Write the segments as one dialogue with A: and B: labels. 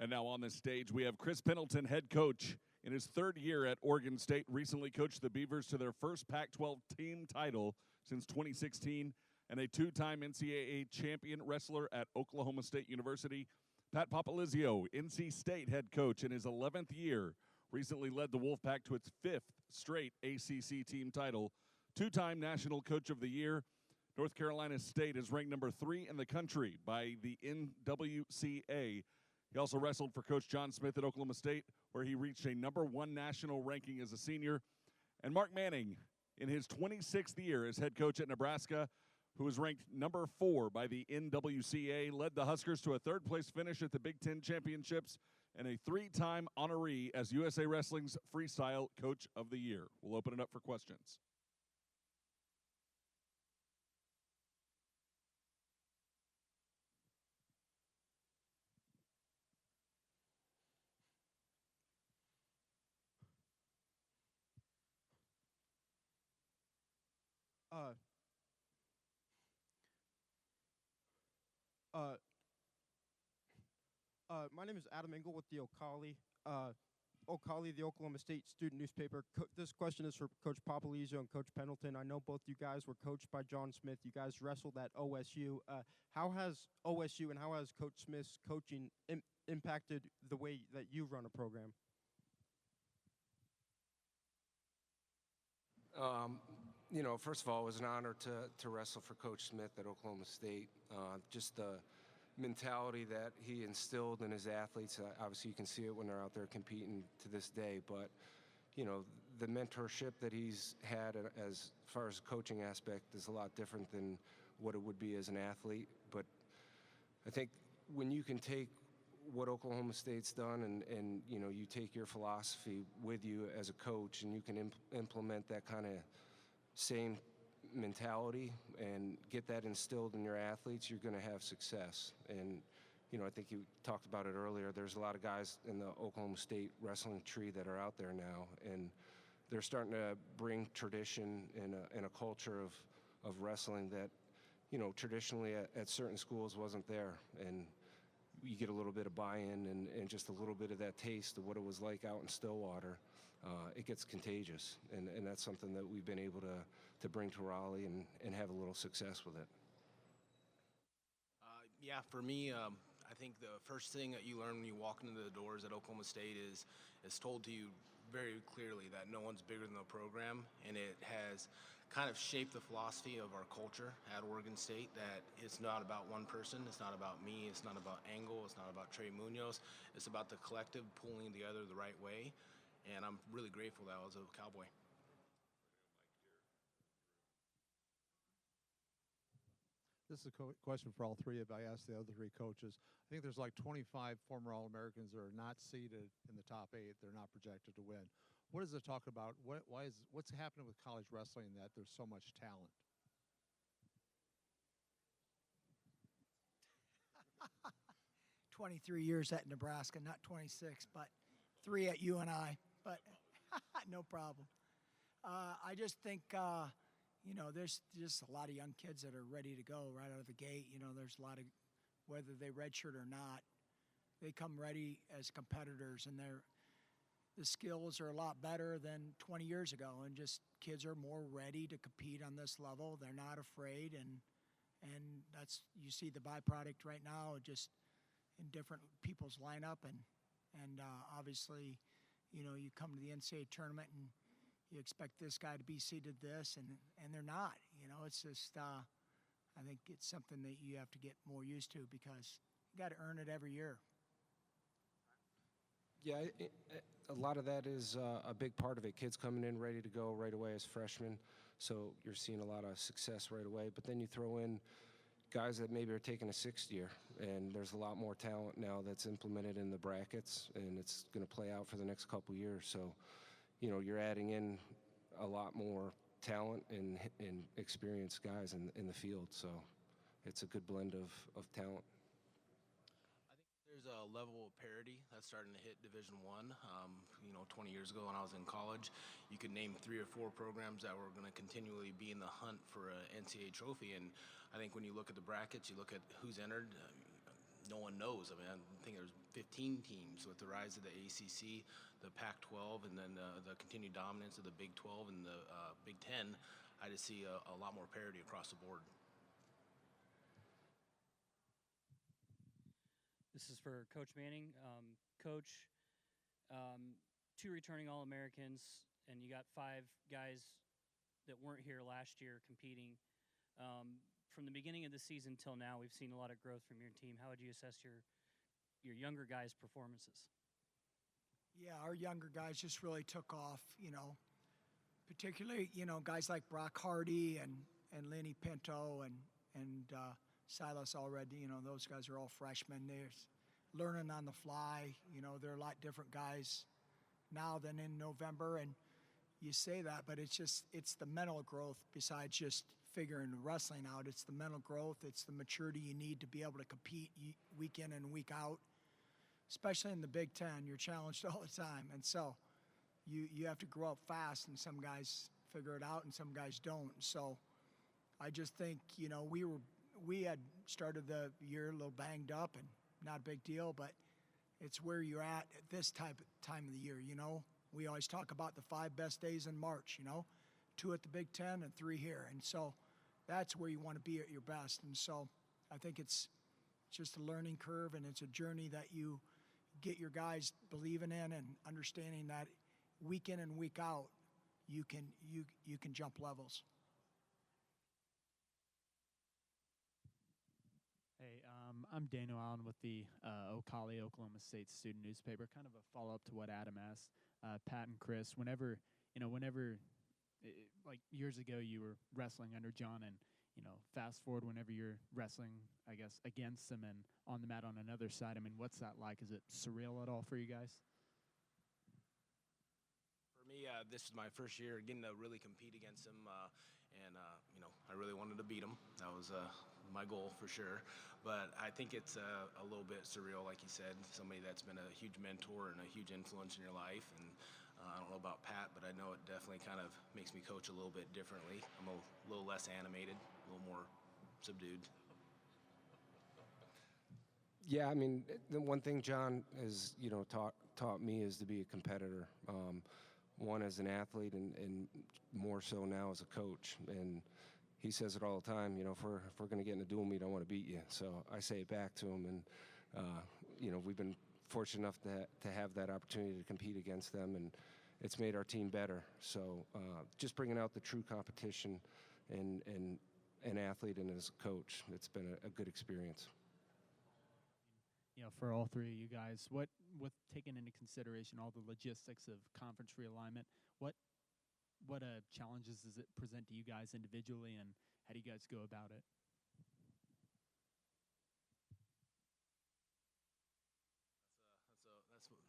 A: And now on this stage, we have Chris Pendleton, head coach. In his third year at Oregon State, recently coached the Beavers to their first Pac-12 team title since 2016, and a two-time NCAA champion wrestler at Oklahoma State University. Pat Popolizio, NC State head coach in his 11th year, recently led the Wolfpack to its fifth straight ACC team title. Two-time National Coach of the Year. North Carolina State is ranked number 3 in the country by the NWCA. He also wrestled for Coach John Smith at Oklahoma State, where he reached a number 1 national ranking as a senior. And Mark Manning, in his 26th year as head coach at Nebraska, who was ranked number 4 by the NWCA, led the Huskers to a third-place finish at the Big Ten Championships and a 3-time honoree as USA Wrestling's Freestyle Coach of the Year. We'll open it up for questions.
B: My name is Adam Engel with the Ocali, the Oklahoma State student newspaper. This question is for Coach Popolizio and Coach Pendleton. I know both you guys were coached by John Smith. You guys wrestled at OSU. How has OSU and how has Coach Smith's coaching impacted the way that you run a program?
C: You know, first of all, it was an honor to wrestle for Coach Smith at Oklahoma State. Just the mentality that he instilled in his athletes. Obviously, you can see it when they're out there competing to this day. But, you know, the mentorship that he's had as far as coaching aspect is a lot different than what it would be as an athlete. But I think when you can take what Oklahoma State's done and you know, you take your philosophy with you as a coach and you can implement that kind of same mentality and get that instilled in your athletes, you're going to have success. And, you know, I think you talked about it earlier. There's a lot of guys in the Oklahoma State wrestling tree that are out there now, and they're starting to bring tradition and a culture of wrestling that, you know, traditionally at certain schools wasn't there. And you get a little bit of buy-in and just a little bit of that taste of what it was like out in Stillwater. It gets contagious, and that's something that we've been able to bring to Raleigh and have a little success with it.
D: Yeah, for me, I think the first thing that you learn when you walk into the doors at Oklahoma State is told to you very clearly that no one's bigger than the program, and it has kind of shaped the philosophy of our culture at Oregon State, that it's not about one person, it's not about me, it's not about Engel, it's not about Trey Munoz, it's about the collective pulling together the right way, and I'm really grateful that I was a Cowboy.
E: This is a question for all three of you. I asked the other 3 coaches. I think there's like 25 former All-Americans that are not seeded in the top 8. They're not projected to win. What does it talk about? What's happening with college wrestling that there's so much talent?
F: 23 years at Nebraska, not 26, but 3 at UNI, but no problem. I just think, you know, there's just a lot of young kids that are ready to go right out of the gate. You know, there's a lot of, whether they redshirt or not, they come ready as competitors, and the skills are a lot better than 20 years ago, and just kids are more ready to compete on this level. They're not afraid, and that's, you see the byproduct right now, just in different people's lineup, and obviously, you know, you come to the NCAA tournament and you expect this guy to be seeded this, and they're not. You know, it's just, I think it's something that you have to get more used to, because you got to earn it every year.
C: Yeah, a lot of that is a big part of it. Kids coming in ready to go right away as freshmen, so you're seeing a lot of success right away. But then you throw in guys that maybe are taking a 6th year, and there's a lot more talent now that's implemented in the brackets, and it's going to play out for the next couple years. So, you know, you're adding in a lot more talent and experienced guys in the field. So it's a good blend of talent.
D: There's a level of parity that's starting to hit Division I. You know, 20 years ago when I was in college, you could name 3 or 4 programs that were going to continually be in the hunt for an NCAA trophy. And I think when you look at the brackets, you look at who's entered, no one knows. I mean, I think there's 15 teams with the rise of the ACC, the Pac-12, and then the continued dominance of the Big 12 and the Big 10. I just see a lot more parity across the board.
G: This is for Coach Manning. Coach, 2 returning All-Americans, and you got 5 guys that weren't here last year competing. From the beginning of the season till now, we've seen a lot of growth from your team. How would you assess your younger guys' performances?
F: Yeah, our younger guys just really took off, particularly, guys like Brock Hardy and Lenny Pinto and Silas Allred. Those guys are all freshmen. They're learning on the fly. They're a lot different guys now than in November. And you say that, but it's the mental growth besides just figuring wrestling out. It's the mental growth. It's the maturity you need to be able to compete week in and week out, especially in the Big Ten. You're challenged all the time. And so you have to grow up fast, and some guys figure it out and some guys don't. So I just think, we had started the year a little banged up and not a big deal, but it's where you're at this time of the year, We always talk about the 5 best days in March, 2 at the Big Ten and 3 here. And so that's where you want to be at your best. And so I think it's just a learning curve, and it's a journey that you get your guys believing in and understanding that week in and week out, you can jump levels.
H: Hey, I'm Daniel Allen with the Ocala, Oklahoma State student newspaper. Kind of a follow-up to what Adam asked Pat and Chris. Whenever like years ago, you were wrestling under John, and fast forward whenever you're wrestling, I guess, against him and on the mat on another side. I mean, what's that like? Is it surreal at all for you guys?
D: For me, this is my first year getting to really compete against him, and I really wanted to beat him. That was my goal for sure. But I think it's a little bit surreal, like you said, somebody that's been a huge mentor and a huge influence in your life. And I don't know about Pat, but I know it definitely kind of makes me coach a little bit differently. I'm a little less animated, a little more subdued.
C: Yeah, I mean, the one thing John has, taught me is to be a competitor. One as an athlete and more so now as a coach. And he says it all the time, if we're going to get in a duel meet, I want to beat you. So I say it back to him. And, we've been fortunate enough to have that opportunity to compete against them. And it's made our team better. So just bringing out the true competition and an athlete and as a coach, it's been a good experience.
H: For all 3 of you guys, with taking into consideration all the logistics of conference realignment, what challenges does it present to you guys individually, and how do you guys go about it?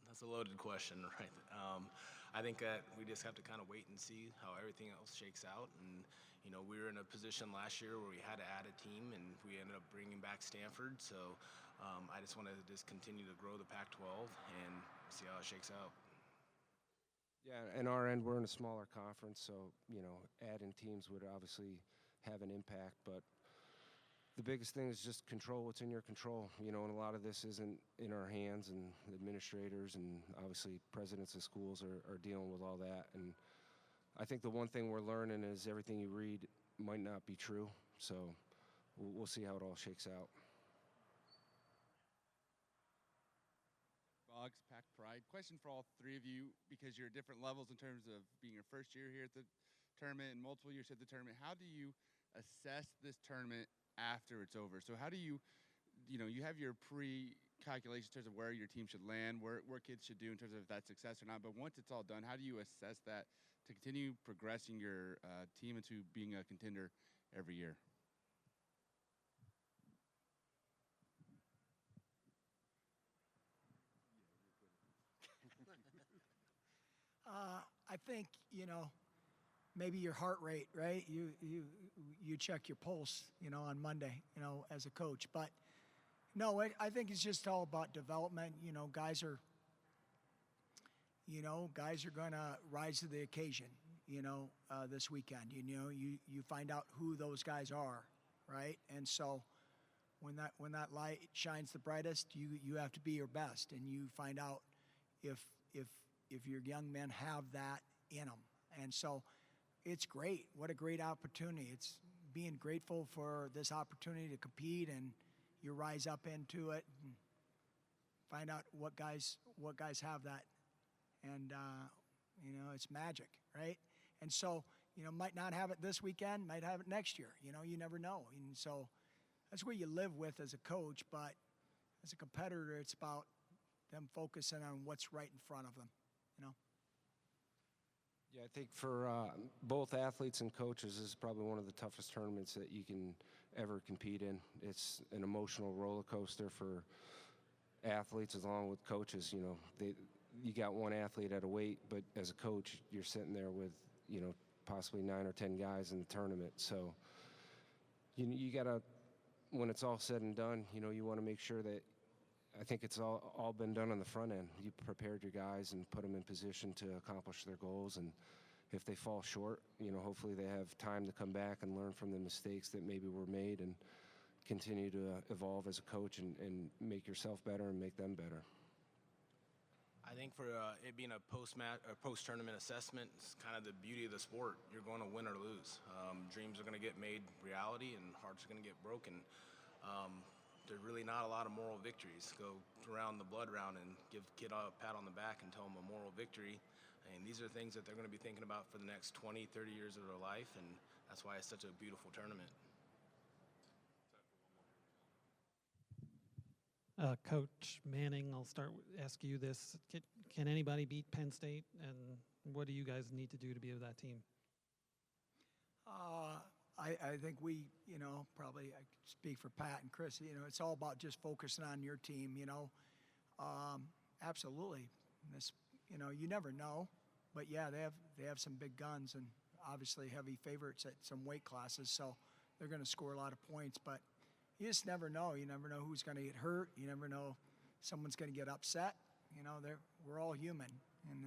D: That's a loaded question, right? I think that we just have to kind of wait and see how everything else shakes out. And we were in a position last year where we had to add a team, and we ended up bringing back Stanford. So I just want to just continue to grow the Pac-12 and see how it shakes out.
C: Yeah, and our end, we're in a smaller conference, so, adding teams would obviously have an impact. But the biggest thing is just control what's in your control, and a lot of this isn't in our hands, and administrators and obviously presidents of schools are dealing with all that. And I think the one thing we're learning is everything you read might not be true, so we'll see how it all shakes out.
I: Pack Pride. Question for all 3 of you, because you're at different levels in terms of being your first year here at the tournament and multiple years at the tournament. How do you assess this tournament after it's over? So how do you have your pre-calculation in terms of where your team should land, where kids should do in terms of if that's success or not. But once it's all done, how do you assess that to continue progressing your team into being a contender every year?
F: I think, maybe your heart rate, right? You check your pulse, on Monday, as a coach. But no, I think it's just all about development. Guys are going to rise to the occasion, this weekend. You find out who those guys are, right? And so when that light shines the brightest, you have to be your best, and you find out if your young men have that in them. And so it's great. What a great opportunity. It's being grateful for this opportunity to compete, and you rise up into it and find out what guys have that. And, it's magic, right? And so, might not have it this weekend, might have it next year. You never know. And so that's what you live with as a coach, but as a competitor, it's about them focusing on what's right in front of them,
C: Yeah, I think for both athletes and coaches, this is probably one of the toughest tournaments that you can ever compete in. It's an emotional roller coaster for athletes along with coaches. You got one athlete at a weight, but as a coach, you're sitting there with, possibly 9 or 10 guys in the tournament. So you got to, when it's all said and done, you want to make sure that, I think it's all been done on the front end. You prepared your guys and put them in position to accomplish their goals. And if they fall short, hopefully they have time to come back and learn from the mistakes that maybe were made and continue to evolve as a coach and make yourself better and make them better.
D: I think for it being a post-tournament assessment, it's kind of the beauty of the sport. You're going to win or lose. Dreams are going to get made reality, and hearts are going to get broken. There's really not a lot of moral victories. Go around the blood round and give a kid a pat on the back and tell them a moral victory. And these are things that they're going to be thinking about for the next 20, 30 years of their life, and that's why it's such a beautiful tournament.
J: Coach Manning, I'll ask you this. Can anybody beat Penn State, and what do you guys need to do to be with that team?
F: I think we, probably I speak for Pat and Chris, it's all about just focusing on your team, absolutely. This, you never know, but yeah, they have some big guns and obviously heavy favorites at some weight classes, so they're going to score a lot of points, but you just never know. You never know who's going to get hurt. You never know someone's going to get upset. We're all human, and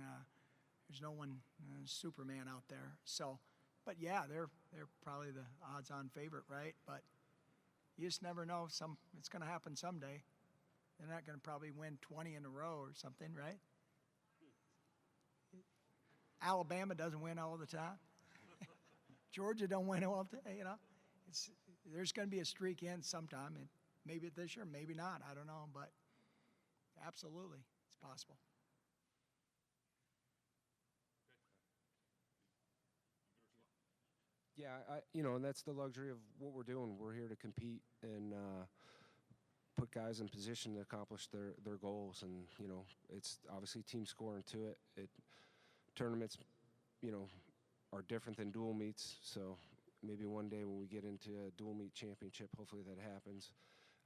F: there's no one Superman out there, so. But yeah, they're probably the odds-on favorite, right? But you just never know. It's going to happen someday. They're not going to probably win 20 in a row or something, right? Alabama doesn't win all the time. Georgia don't win all the time. There's going to be a streak in sometime, and maybe this year, maybe not. I don't know, but absolutely, it's possible.
C: Yeah, and that's the luxury of what we're doing. We're here to compete and put guys in position to accomplish their goals. And, it's obviously team scoring to it. Tournaments, are different than dual meets. So maybe one day when we get into a dual meet championship, hopefully that happens.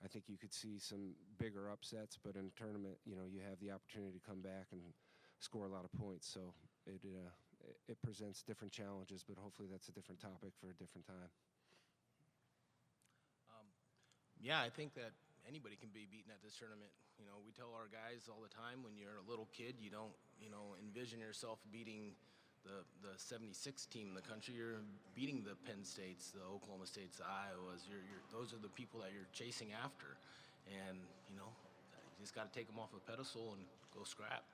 C: I think you could see some bigger upsets, but in a tournament, you have the opportunity to come back and score a lot of points. So it presents different challenges, but hopefully that's a different topic for a different time.
D: Yeah, I think that anybody can be beaten at this tournament. We tell our guys all the time, when you're a little kid, you don't, envision yourself beating the 76th team in the country. You're beating the Penn States, the Oklahoma States, the Iowas. Those are the people that you're chasing after. And, you just got to take them off a pedestal and go scrap.